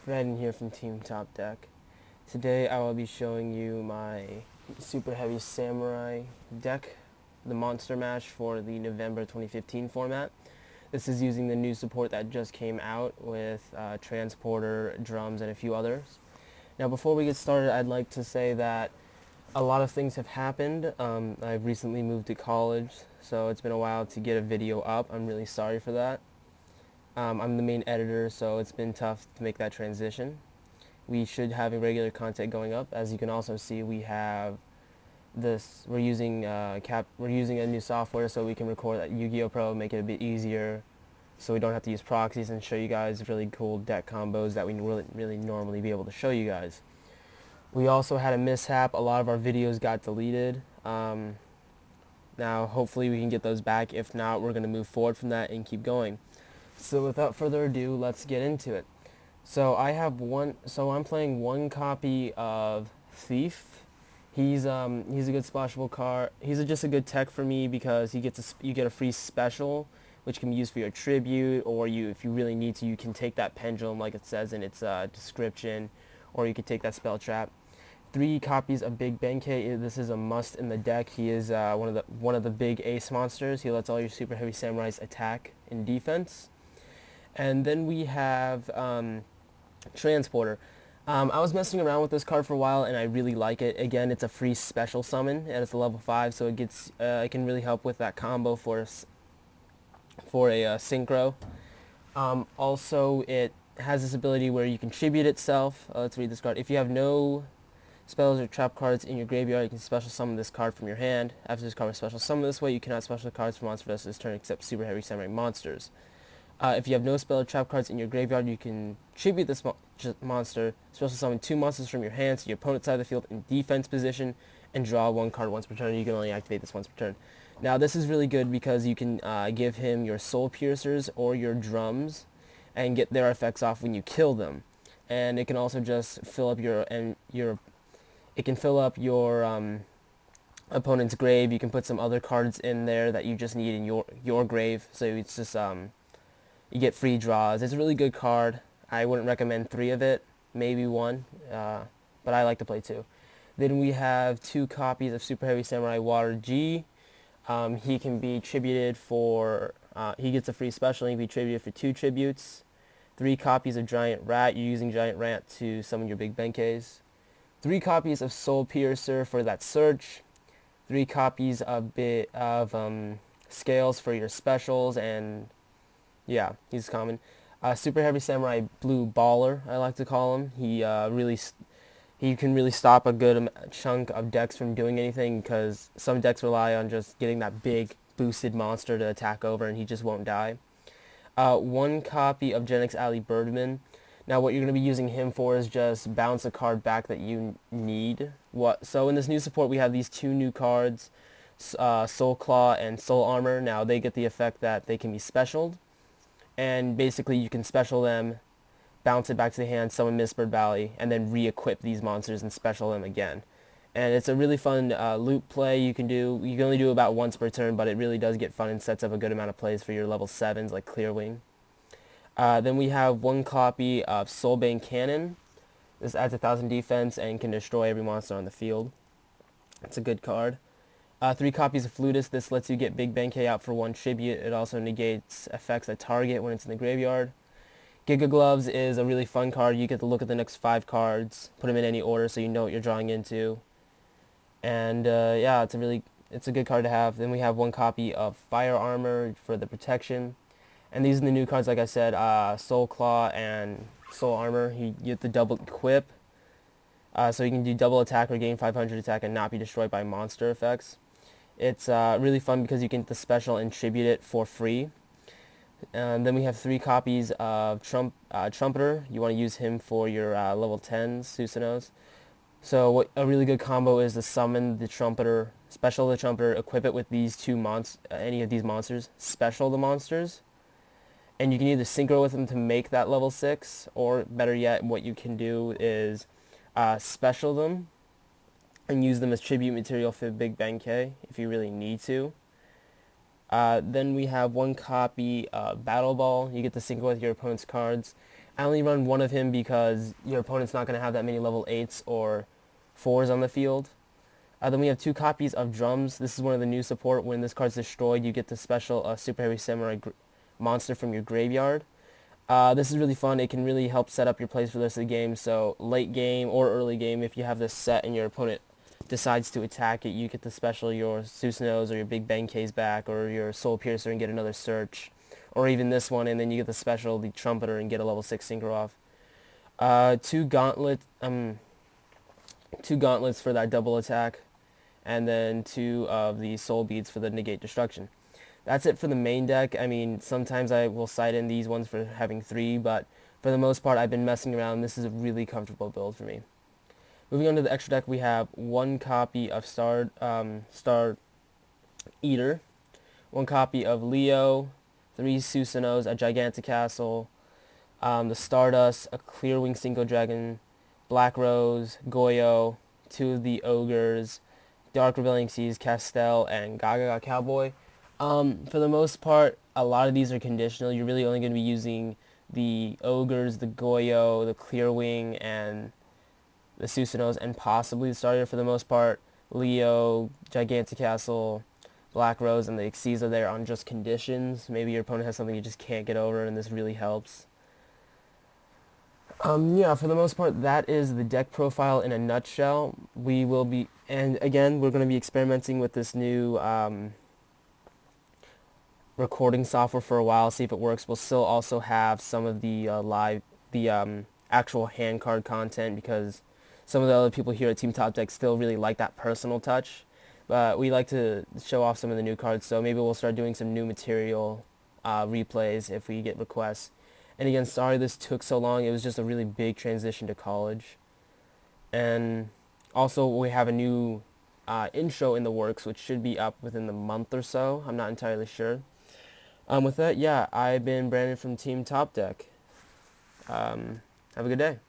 Fred here from Team Top Deck. Today I will be showing you my Superheavy Samurai deck, the Monster Mash for the November 2015 format. This is using the new support that just came out with Transporter, Drums, and a few others. Now before we get started, I'd like to say that a lot of things have happened. I've recently moved to college, so it's been a while to get a video up. I'm really sorry for that. I'm the main editor, so it's been tough to make that transition. We should have regular content going up. As you can also see, we have this. We're using a new software so we can record at Yu-Gi-Oh! Pro, make it a bit easier, so we don't have to use proxies and show you guys really cool deck combos that we really normally be able to show you guys. We also had a mishap. A lot of our videos got deleted. Now, hopefully, we can get those back. If not, we're going to move forward from that and keep going. So without further ado, let's get into it. So I'm playing one copy of Thief. He's a good splashable card. Just a good tech for me because you get a free special, which can be used for your tribute, or if you really need to, you can take that pendulum like it says in its description, or you could take that spell trap. 3 copies of Big Benkei. This is a must in the deck. He is one of the big ace monsters. He lets all your super heavy samurais attack and defense. And then we have Transporter. I was messing around with this card for a while, and I really like it. Again, it's a free special summon, and it's a level 5, so it can really help with that combo for a synchro. Also, it has this ability where you can tribute itself. Let's read this card. If you have no spells or trap cards in your graveyard, you can special summon this card from your hand. After this card is special summoned this way, you cannot special cards from monster vessels this turn except super heavy samurai monsters. If you have no spell or trap cards in your graveyard, you can tribute this monster, special summon 2 monsters from your hand to your opponent's side of the field in defense position, and draw 1 card once per turn. You can only activate this once per turn. Now this is really good because you can give him your soul piercers or your drums and get their effects off when you kill them. And it can also just fill up your opponent's grave. You can put some other cards in there that you just need in your grave. So it's just you get free draws. It's a really good card. I wouldn't recommend 3 of it, maybe 1, but I like to play 2. Then we have 2 copies of Super Heavy Samurai Water G. He can be tributed for, he gets a free special, he can be tributed for 2 tributes. 3 copies of Giant Rat. You're using Giant Rat to summon your big Benkeis. 3 copies of Soul Piercer for that search. 3 copies of Scales for your specials, and yeah, he's common. Super Heavy Samurai Blue Baller, I like to call him. He can really stop a good chunk of decks from doing anything because some decks rely on just getting that big boosted monster to attack over, and he just won't die. 1 copy of Genix Alley Birdman. Now what you're going to be using him for is just bounce a card back that you need. So in this new support we have these 2 new cards, Soul Claw and Soul Armor. Now they get the effect that they can be specialed, and basically you can special them, bounce it back to the hand, summon Mistbird Valley, and then re-equip these monsters and special them again. And it's a really fun loop play you can do. You can only do about once per turn, but it really does get fun and sets up a good amount of plays for your level 7s like Clearwing. Then we have 1 copy of Soulbane Cannon. This adds 1,000 defense and can destroy every monster on the field. It's a good card. 3 copies of Flutist. This lets you get Big Benkei out for 1 tribute. It also negates effects at target when it's in the graveyard. Giga Gloves is a really fun card. You get to look at the next 5 cards, put them in any order so you know what you're drawing into. And yeah, it's a good card to have. Then we have 1 copy of Fire Armor for the protection. And these are the new cards, like I said, Soul Claw and Soul Armor. You get the double equip. So you can do double attack or gain 500 attack and not be destroyed by monster effects. It's really fun because you can get the special and tribute it for free. And then we have 3 copies of Trumpeter. You want to use him for your level 10s, Susanos. So what a really good combo is to summon the Trumpeter, special the Trumpeter, equip it with these 2 any of these monsters, special the monsters. And you can either synchro with them to make that level 6, or better yet, what you can do is special them and use them as tribute material for Big Benkei if you really need to. Then we have 1 copy of Battle Ball. You get to sync with your opponent's cards. I only run one of him because your opponent's not going to have that many level 8s or 4s on the field. Then we have 2 copies of Drums. This is one of the new support. When this card's destroyed, you get the special Super Heavy Samurai monster from your graveyard. This is really fun. It can really help set up your plays for the rest of the game. So late game or early game, if you have this set and your opponent decides to attack it, you get the special your Susanos or your Big Benkei's back, or your Soul Piercer and get another search, or even this one, and then you get the special the Trumpeter and get a level 6 Synchro off. Two gauntlets for that double attack, and then 2 of the Soul Beads for the negate destruction. That's it for the main deck. I mean, sometimes I will cite in these ones for having 3, but for the most part, I've been messing around. This is a really comfortable build for me. Moving on to the extra deck, we have 1 copy of Star Eater, 1 copy of Leo, 3 Susanos, a Gigantic Castle, the Stardust, a Clearwing Cinco Dragon, Black Rose, Goyo, 2 of the Ogres, Dark Rebelling Seas, Castell, and Gaga Cowboy. For the most part, a lot of these are conditional. You're really only going to be using the Ogres, the Goyo, the Clearwing, and the Susanos, and possibly the Starter. For the most part, Leo, Gigantic Castle, Black Rose, and the Xyz are there on just conditions. Maybe your opponent has something you just can't get over, and this really helps. Yeah, for the most part, that is the deck profile in a nutshell. We will be, and again, we're going to be experimenting with this new recording software for a while, see if it works. We'll still also have some of the actual hand card content, because some of the other people here at Team Top Deck still really like that personal touch. But we like to show off some of the new cards, so maybe we'll start doing some new material replays if we get requests. And again, sorry this took so long. It was just a really big transition to college. And also we have a new intro in the works, which should be up within the month or so. I'm not entirely sure. With that, yeah, I've been Brandon from Team Top Deck. Have a good day.